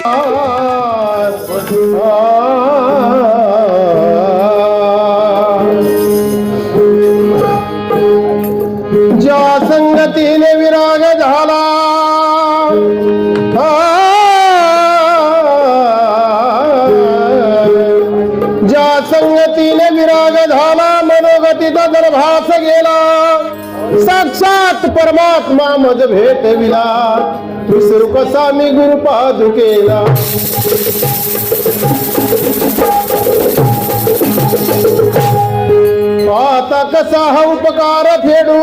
ज्या संगतीने विराग झाला ज्या संगतीने विराग झाला मनोगतीचा दरभास गेला साक्षात परमात्मा मज भेटविला विसरू कसा मी गुरु पादुकेला आता कसा हा उपकार फेडू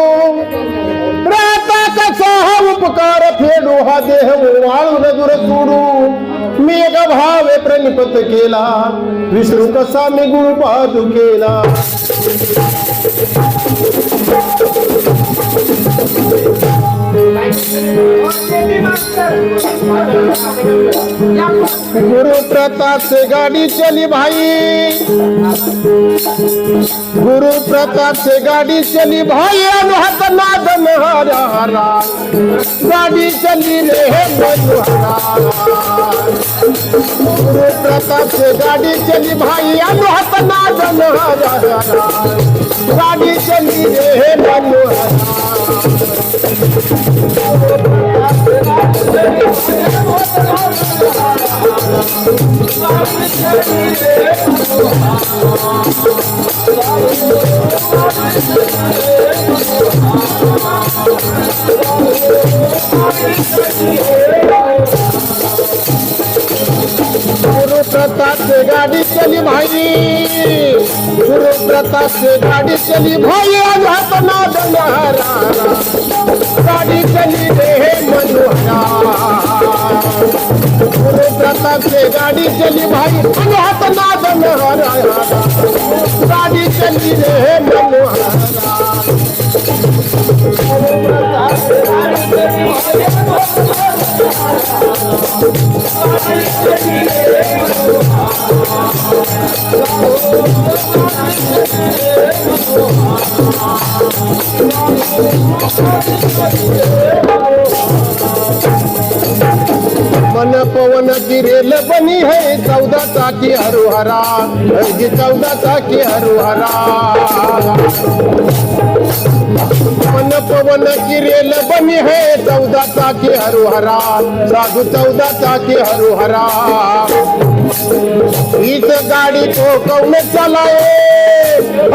राता कसा हा उपकार फेडू हा देह वाळून दूर सोडू मी एक भावे प्रणिपत केला विसरू कसा मी गुरु पादुकेला गुरु प्रताप से गाड़ी चली भाई गुरु प्रताप से गाड़ी चली भाई अनुहत नाद नहारा गाड़ी चली रे मनोहरा गुरु प्रताप से गाड़ी चली भाई अनुहत नाद नहारा गाड़ी चली रे मनोहरा गुरु प्रताप से गाड़ी चली भाई गुरु प्रताप से गाड़ी चली भाई अघात नाद नहारा गाड़ी चली रे मनोहरा गुरु प्रताप से गाड़ी चली भाई अघात नाद नहारा गाड़ी चली रे मनोहरा मन पवन की रेल बनी है 14 चाकी हरुहरा 14 चाकी हरुहरा मन पवन की रेल बनी है 14 चाकी हरुहरा साधु 14 चाकी हरुहरा इस गाड़ी को कौन चलाए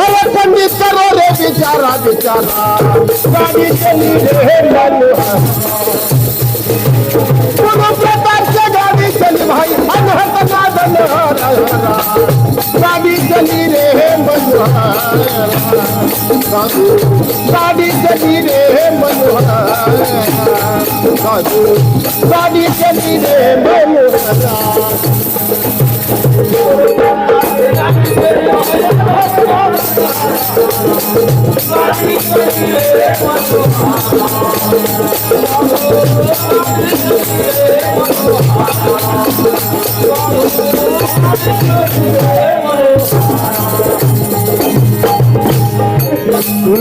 अरे पंडित करो रे बेचारा बेचारा गाड़ी चली रे मनोहरा गुरु प्रताप से गाड़ी चली भाई अनहत नाद नहारा गाड़ी चली रे मनोहरा गाड़ी चली रे मनोहरा गाड़ी चली रे मनोहरा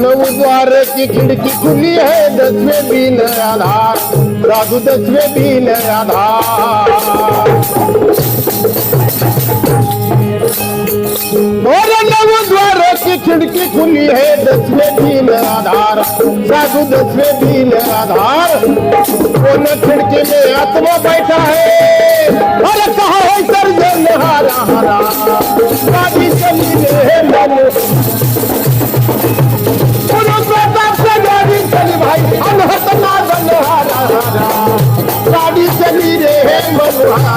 नव द्वार की खिड़की खुली है 10वें बीन आधार साधु 10वें बीन आधार और नव द्वार की खिड़की खुली है 10वें बीन आधार साधु 10वें बीन आधार कौन खिड़की में आत्मा बैठा है अरे कहा है सर्जन हारा हारा गाड़ी चली रे गुरु प्रताप से गाड़ी चली भाई अनहत नाद नहारा गाड़ी चली रे मनोहरा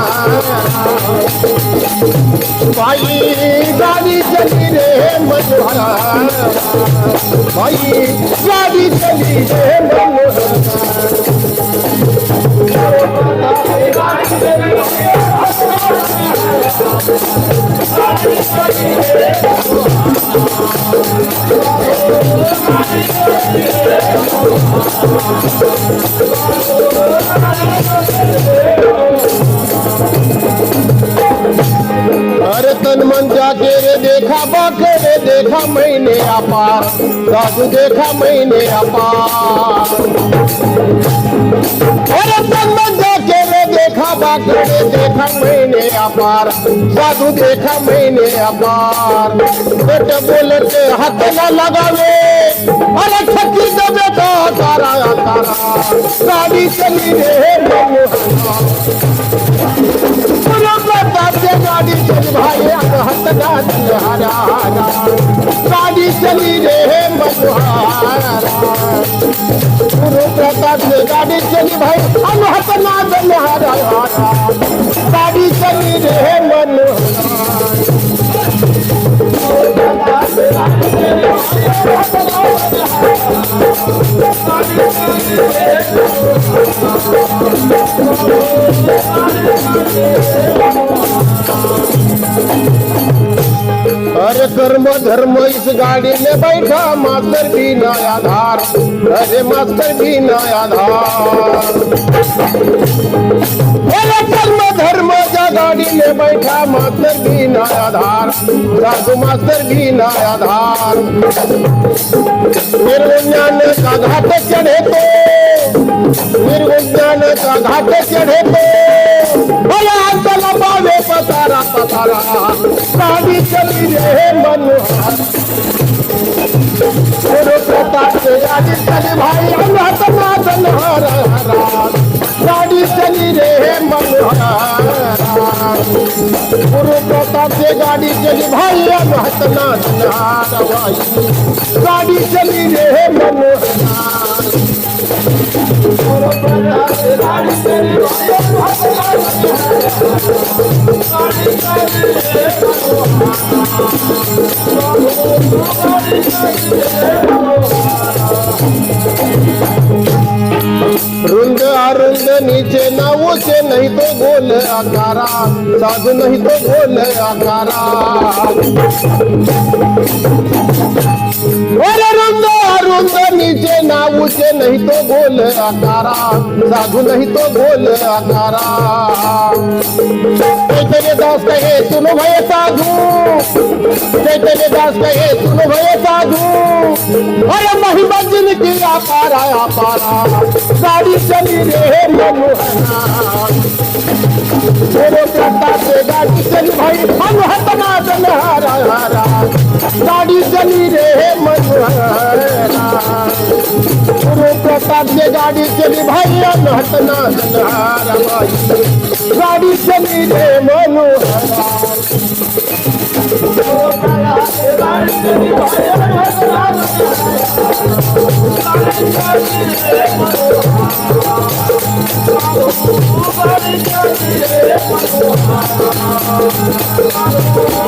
भाई गाड़ी चली रे मनोहरा भाई गाड़ी चली रे मनोहरा अरे तन मन जाके रे देखा बाके रे देखा मैंने अपार साधु देखा मैंने अपार अरे तन मन जाके रे देखा बाबा कडे देखा मैंने अपार साधु देखा मैंने अपार बेट बोलते हाथ न लगावे अरे छत्ती दबे तो तारा तारा गाड़ी चली रे मनोहरा गाड़ी चली भाई हाथ ना गाड़ी चली रे मनोहरा गुरु प्रताप से गाड़ी चली भाई अनहत ना दलहरा गाड़ी चली रे मनोहरा अरे कर्म धर्म इस गाड़ी में बैठा मास्टर भी ना आधार अरे मास्टर भी ना आधार अरे कर्म धर्म जा गाड़ी में बैठा मास्टर भी ना आधार साधु मास्टर भी ना आधार निर्विज्ञान का घाट चढ़े तो निर्विज्ञान का घाट चढ़े तो लंबावे पतारा पतारा गाड़ी चली रे मनोहरा गुरु प्रताप से गाड़ी चली भाई अनहत ना दलहरा गाड़ी चली रे मनोहरा गुरु प्रताप से गाड़ी चली भाई अनहत ना दलहरा गाड़ी चली रे मनोहरा गुरु प्रताप से गाड़ी चली रुंद अरुंद नीचे ना ऊंचे नहीं तो गोल आकारा साधु नहीं तो गोल आकारा अरे रुंद अरुंद नीचे ना ऊंचे नहीं तो गोल आकारा साधु नहीं तो गोल आकारा चैतन्य दास कहे सुनो भय साधु चैतन्य दास कहे सुनो भय साधु अरे महिमा जिनकी अपारा अपारा गाड़ी चली रे मनोहरा गुरु प्रताप से गाड़ी चली भाई अनहत ना दलहरा गाड़ी चली रे मनोहरा गुरु प्रताप से गाड़ी चली भाई अनहत ना दलहरा गाड़ी चली रे मनोहरा Thank you.